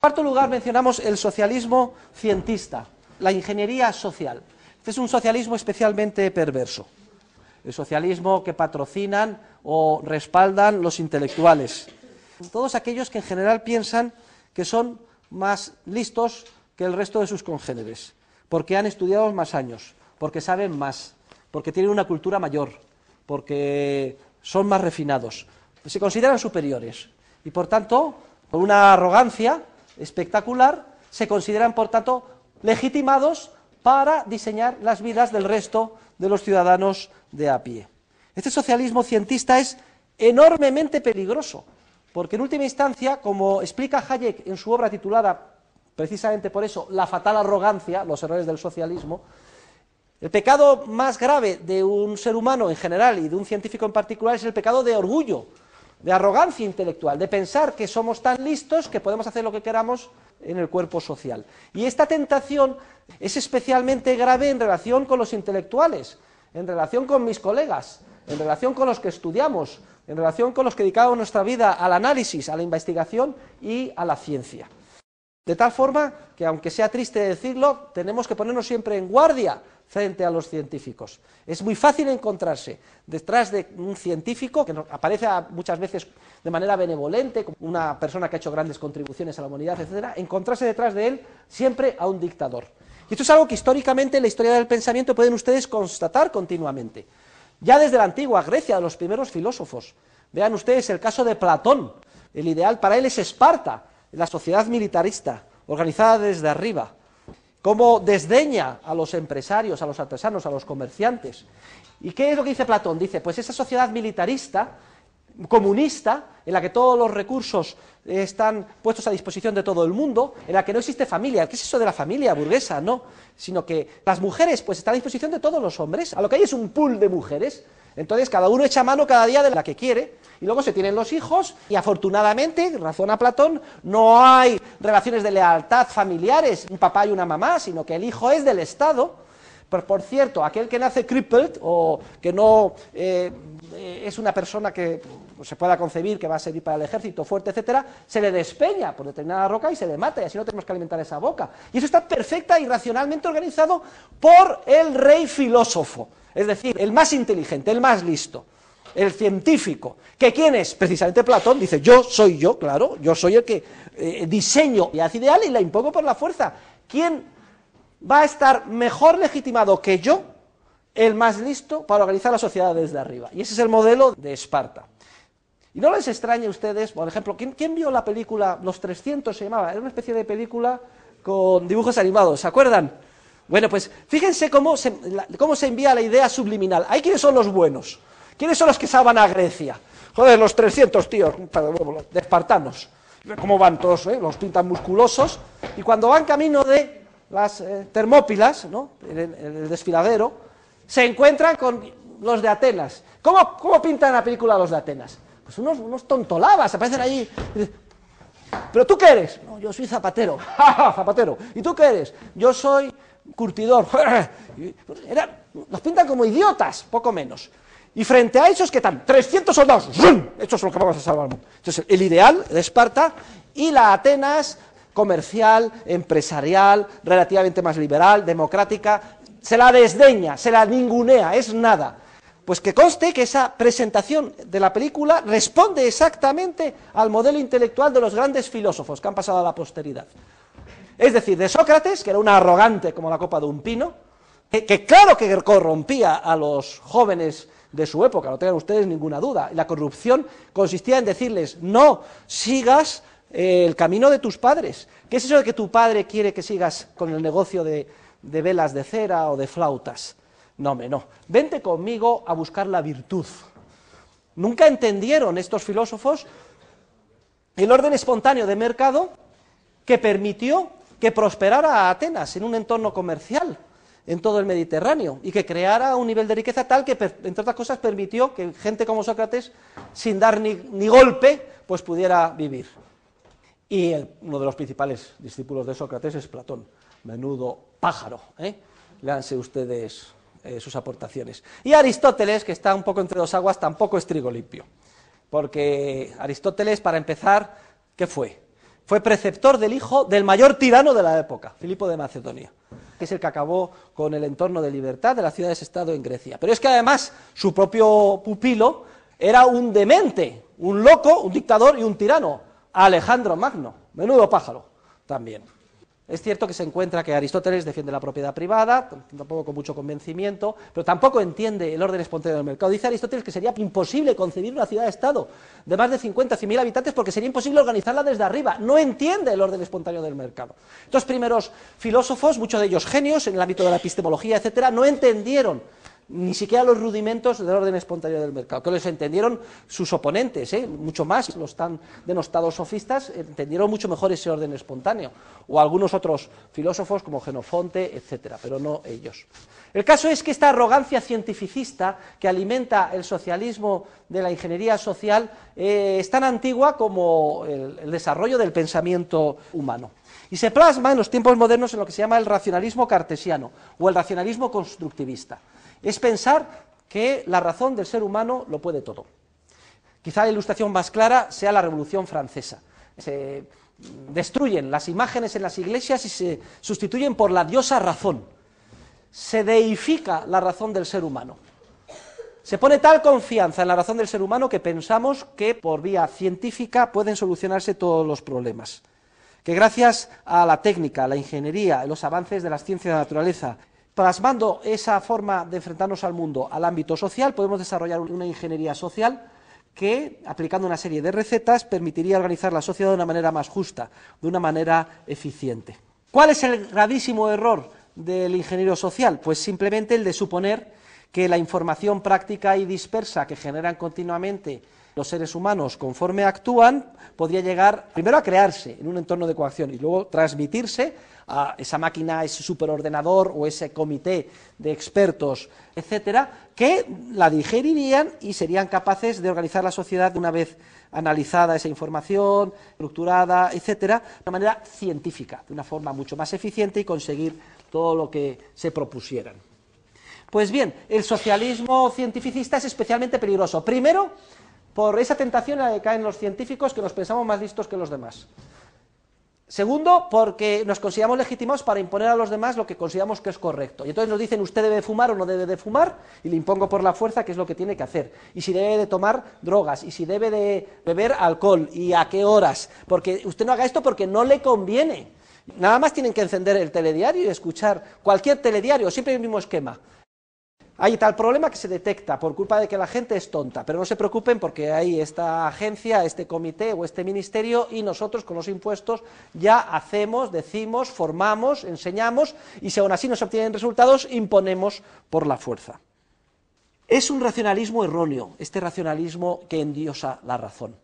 En cuarto lugar mencionamos el socialismo cientista, la ingeniería social. Este es un socialismo especialmente perverso. El socialismo que patrocinan o respaldan los intelectuales. Todos aquellos que en general piensan que son más listos que el resto de sus congéneres, porque han estudiado más años, porque saben más, porque tienen una cultura mayor, porque son más refinados, se consideran superiores y por tanto, con una arrogancia espectacular, se consideran por tanto legitimados para diseñar las vidas del resto de los ciudadanos de a pie. Este socialismo cientista es enormemente peligroso, porque en última instancia, como explica Hayek en su obra titulada precisamente por eso, La fatal arrogancia, los errores del socialismo, el pecado más grave de un ser humano en general y de un científico en particular es el pecado de orgullo, de arrogancia intelectual, de pensar que somos tan listos que podemos hacer lo que queramos en el cuerpo social. Y esta tentación es especialmente grave en relación con los intelectuales, en relación con mis colegas, en relación con los que estudiamos, en relación con los que dedicamos nuestra vida al análisis, a la investigación y a la ciencia. De tal forma que, aunque sea triste decirlo, tenemos que ponernos siempre en guardia frente a los científicos. Es muy fácil encontrarse detrás de un científico, que aparece muchas veces de manera benevolente, como una persona que ha hecho grandes contribuciones a la humanidad, etcétera, encontrarse detrás de él siempre a un dictador. Y esto es algo que históricamente en la historia del pensamiento pueden ustedes constatar continuamente. Ya desde la antigua Grecia, de los primeros filósofos. Vean ustedes el caso de Platón. El ideal para él es Esparta, la sociedad militarista, organizada desde arriba. Cómo desdeña a los empresarios, a los artesanos, a los comerciantes. ¿Y qué es lo que dice Platón? Dice, pues esa sociedad militarista, comunista, en la que todos los recursos están puestos a disposición de todo el mundo, en la que no existe familia. ¿Qué es eso de la familia burguesa? No, sino que las mujeres pues están a disposición de todos los hombres, a lo que hay es un pool de mujeres, entonces cada uno echa mano cada día de la que quiere, y luego se tienen los hijos, y afortunadamente, razona Platón, no hay relaciones de lealtad familiares, un papá y una mamá, sino que el hijo es del Estado. Pero, por cierto, aquel que nace crippled, o que no es una persona que se pueda concebir que va a servir para el ejército fuerte, etcétera, se le despeña por determinada roca y se le mata, y así no tenemos que alimentar esa boca. Y eso está perfecta y racionalmente organizado por el rey filósofo, es decir, el más inteligente, el más listo, el científico. ¿Que quién es? Precisamente Platón. Dice, yo soy yo, claro, yo soy el que diseño la ideal ideal y la impongo por la fuerza. ¿Quién va a estar mejor legitimado que yo, el más listo, para organizar la sociedad desde arriba? Y ese es el modelo de Esparta. Y no les extrañe a ustedes, por ejemplo, ¿quién vio la película Los 300 se llamaba? Era una especie de película con dibujos animados, ¿se acuerdan? Bueno, pues fíjense cómo se envía la idea subliminal. ¿Ahí quiénes son los buenos? ¿Quiénes son los que salvan a Grecia? Joder, los 300 tíos, de espartanos. ¿Cómo van todos? Los pintan musculosos, y cuando van camino de las Termópilas, ¿no? el desfiladero, se encuentran con los de Atenas. ¿Cómo pintan la película los de Atenas? Pues unos tontolabas, aparecen allí. ¿Pero tú qué eres? No, yo soy zapatero. Zapatero. ¿Y tú qué eres? Yo soy curtidor. Los pintan como idiotas, poco menos. Y frente a esos, ¿qué tal? 300 soldados. ¡Zum! Estos son los que vamos a salvar al mundo. Entonces, el ideal de Esparta y la Atenas comercial, empresarial, relativamente más liberal, democrática, se la desdeña, se la ningunea, es nada. Pues que conste que esa presentación de la película responde exactamente al modelo intelectual de los grandes filósofos que han pasado a la posteridad. Es decir, de Sócrates, que era un arrogante como la copa de un pino, que claro que corrompía a los jóvenes de su época, no tengan ustedes ninguna duda. La corrupción consistía en decirles, no sigas el camino de tus padres. ¿Qué es eso de que tu padre quiere que sigas con el negocio de velas de cera o de flautas? No, hombre, no. Vente conmigo a buscar la virtud. Nunca entendieron estos filósofos el orden espontáneo de mercado que permitió que prosperara Atenas en un entorno comercial en todo el Mediterráneo y que creara un nivel de riqueza tal que, entre otras cosas, permitió que gente como Sócrates, sin dar ni golpe, pues pudiera vivir. Y uno de los principales discípulos de Sócrates es Platón. Menudo pájaro, Léanse ustedes sus aportaciones. Y Aristóteles, que está un poco entre dos aguas, tampoco es trigo limpio. Porque Aristóteles, para empezar, ¿qué fue? fue preceptor del hijo del mayor tirano de la época, Filipo de Macedonia, que es el que acabó con el entorno de libertad de las ciudades-estado en Grecia. Pero es que además su propio pupilo era un demente, un loco, un dictador y un tirano, Alejandro Magno, menudo pájaro también. Es cierto que se encuentra que Aristóteles defiende la propiedad privada, tampoco con mucho convencimiento, pero tampoco entiende el orden espontáneo del mercado. Dice Aristóteles que sería imposible concebir una ciudad-estado de más de 50 o 100.000 habitantes porque sería imposible organizarla desde arriba. No entiende el orden espontáneo del mercado. Estos primeros filósofos, muchos de ellos genios en el ámbito de la epistemología, etcétera, no entendieron ni siquiera los rudimentos del orden espontáneo del mercado, que los entendieron sus oponentes, mucho más, los tan denostados sofistas entendieron mucho mejor ese orden espontáneo, o algunos otros filósofos como Genofonte, etcétera, pero no ellos. El caso es que esta arrogancia cientificista que alimenta el socialismo de la ingeniería social es tan antigua como el desarrollo del pensamiento humano. Y se plasma en los tiempos modernos en lo que se llama el racionalismo cartesiano, o el racionalismo constructivista. Es pensar que la razón del ser humano lo puede todo. Quizá la ilustración más clara sea la Revolución Francesa. Se destruyen las imágenes en las iglesias y se sustituyen por la diosa razón. Se deifica la razón del ser humano. Se pone tal confianza en la razón del ser humano que pensamos que por vía científica pueden solucionarse todos los problemas. Que gracias a la técnica, a la ingeniería, a los avances de las ciencias de la naturaleza, plasmando esa forma de enfrentarnos al mundo al ámbito social, podemos desarrollar una ingeniería social que, aplicando una serie de recetas, permitiría organizar la sociedad de una manera más justa, de una manera eficiente. ¿Cuál es el gravísimo error del ingeniero social? Pues simplemente el de suponer que la información práctica y dispersa que generan continuamente los seres humanos conforme actúan podría llegar primero a crearse en un entorno de coacción y luego transmitirse a esa máquina, ese superordenador o ese comité de expertos, etcétera, que la digerirían y serían capaces de organizar la sociedad una vez analizada esa información, estructurada, etcétera, de una manera científica, de una forma mucho más eficiente y conseguir todo lo que se propusieran. Pues bien, el socialismo cientificista es especialmente peligroso. Primero, por esa tentación en la que caen los científicos que nos pensamos más listos que los demás. Segundo, porque nos consideramos legitimados para imponer a los demás lo que consideramos que es correcto. Y entonces nos dicen, usted debe fumar o no debe de fumar, y le impongo por la fuerza qué es lo que tiene que hacer. Y si debe de tomar drogas, y si debe de beber alcohol, y a qué horas. Porque usted no haga esto porque no le conviene. Nada más tienen que encender el telediario y escuchar cualquier telediario, siempre el mismo esquema. Hay tal problema que se detecta por culpa de que la gente es tonta, pero no se preocupen porque hay esta agencia, este comité o este ministerio y nosotros con los impuestos ya hacemos, decimos, formamos, enseñamos y si aún así no se obtienen resultados, imponemos por la fuerza. Es un racionalismo erróneo, este racionalismo que endiosa la razón.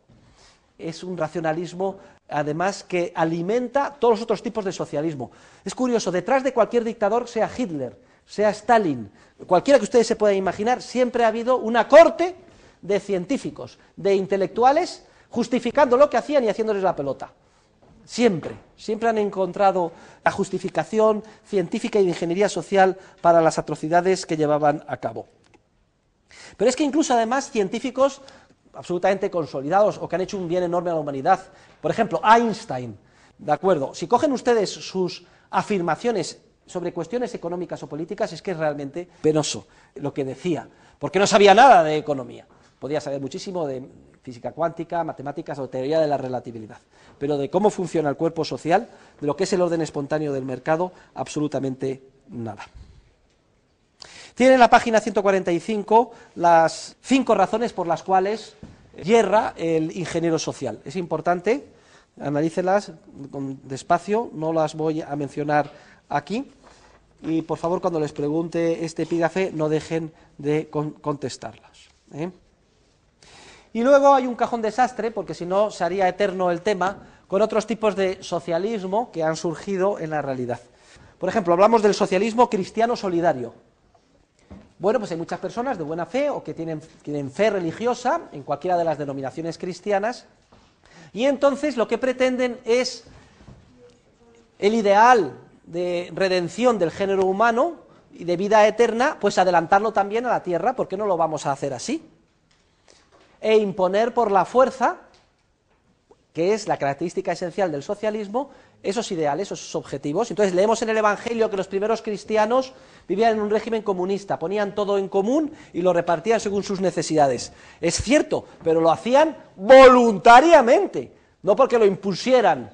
Es un racionalismo, además, que alimenta todos los otros tipos de socialismo. Es curioso, detrás de cualquier dictador, sea Hitler, sea Stalin, cualquiera que ustedes se puedan imaginar, siempre ha habido una corte de científicos, de intelectuales, justificando lo que hacían y haciéndoles la pelota. Siempre han encontrado la justificación científica y de ingeniería social para las atrocidades que llevaban a cabo. Pero es que incluso además científicos absolutamente consolidados o que han hecho un bien enorme a la humanidad, por ejemplo, Einstein, ¿de acuerdo? Si cogen ustedes sus afirmaciones sobre cuestiones económicas o políticas, es que es realmente penoso lo que decía, porque no sabía nada de economía, podía saber muchísimo de física cuántica, matemáticas o teoría de la relatividad, pero de cómo funciona el cuerpo social, de lo que es el orden espontáneo del mercado, absolutamente nada. Tiene en la página 145 las 5 razones por las cuales yerra el ingeniero social. Es importante, analícelas despacio, no las voy a mencionar aquí, y por favor cuando les pregunte este epígrafe no dejen de contestarlas. Y luego hay un cajón desastre, porque si no se haría eterno el tema, con otros tipos de socialismo que han surgido en la realidad. Por ejemplo, hablamos del socialismo cristiano solidario. Bueno, pues hay muchas personas de buena fe o que tienen fe religiosa en cualquiera de las denominaciones cristianas, y entonces lo que pretenden es el ideal de redención del género humano y de vida eterna, pues adelantarlo también a la tierra. ¿Por qué no lo vamos a hacer así? E imponer por la fuerza que es la característica esencial del socialismo, esos ideales, esos objetivos. Entonces leemos en el Evangelio que los primeros cristianos vivían en un régimen comunista, ponían todo en común y lo repartían según sus necesidades. Es cierto, pero lo hacían voluntariamente, no porque lo impusieran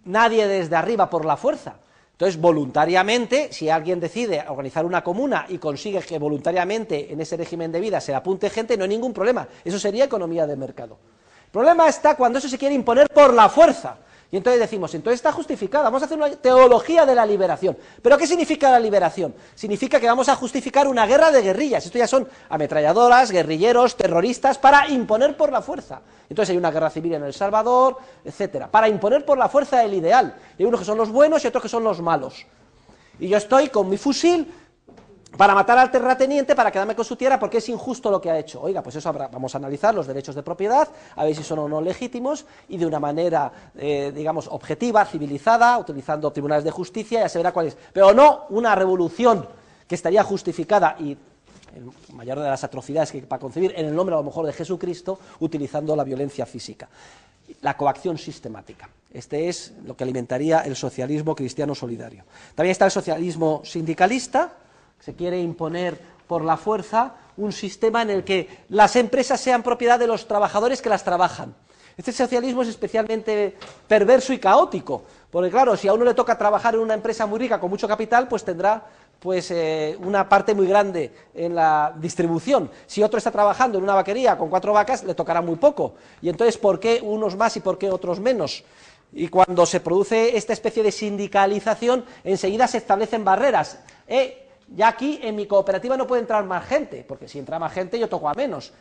nadie desde arriba por la fuerza. Entonces, voluntariamente, si alguien decide organizar una comuna y consigue que voluntariamente en ese régimen de vida se le apunte gente, no hay ningún problema. Eso sería economía de mercado. El problema está cuando eso se quiere imponer por la fuerza. Y entonces decimos, entonces está justificada, vamos a hacer una teología de la liberación. ¿Pero qué significa la liberación? Significa que vamos a justificar una guerra de guerrillas. Esto ya son ametralladoras, guerrilleros, terroristas, para imponer por la fuerza. Entonces hay una guerra civil en El Salvador, etcétera, para imponer por la fuerza el ideal. Hay unos que son los buenos y otros que son los malos. Y yo estoy con mi fusil para matar al terrateniente, para quedarme con su tierra, porque es injusto lo que ha hecho. Oiga, pues eso vamos a analizar los derechos de propiedad, a ver si son o no legítimos, y de una manera, digamos, objetiva, civilizada, utilizando tribunales de justicia, ya se verá cuál es. Pero no una revolución que estaría justificada, y el mayor de las atrocidades que para concebir, en el nombre a lo mejor de Jesucristo, utilizando la violencia física. La coacción sistemática. Este es lo que alimentaría el socialismo cristiano solidario. También está el socialismo sindicalista. Se quiere imponer por la fuerza un sistema en el que las empresas sean propiedad de los trabajadores que las trabajan. Este socialismo es especialmente perverso y caótico, porque claro, si a uno le toca trabajar en una empresa muy rica con mucho capital, pues tendrá una parte muy grande en la distribución. Si otro está trabajando en una vaquería con 4 vacas, le tocará muy poco. Y entonces, ¿por qué unos más y por qué otros menos? Y cuando se produce esta especie de sindicalización, enseguida se establecen barreras. Ya aquí en mi cooperativa no puede entrar más gente, porque si entra más gente yo toco a menos.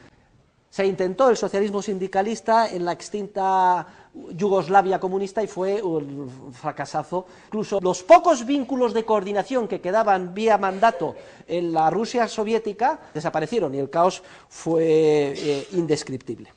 Se intentó el socialismo sindicalista en la extinta Yugoslavia comunista y fue un fracasazo. Incluso los pocos vínculos de coordinación que quedaban vía mandato en la Rusia soviética desaparecieron y el caos fue indescriptible.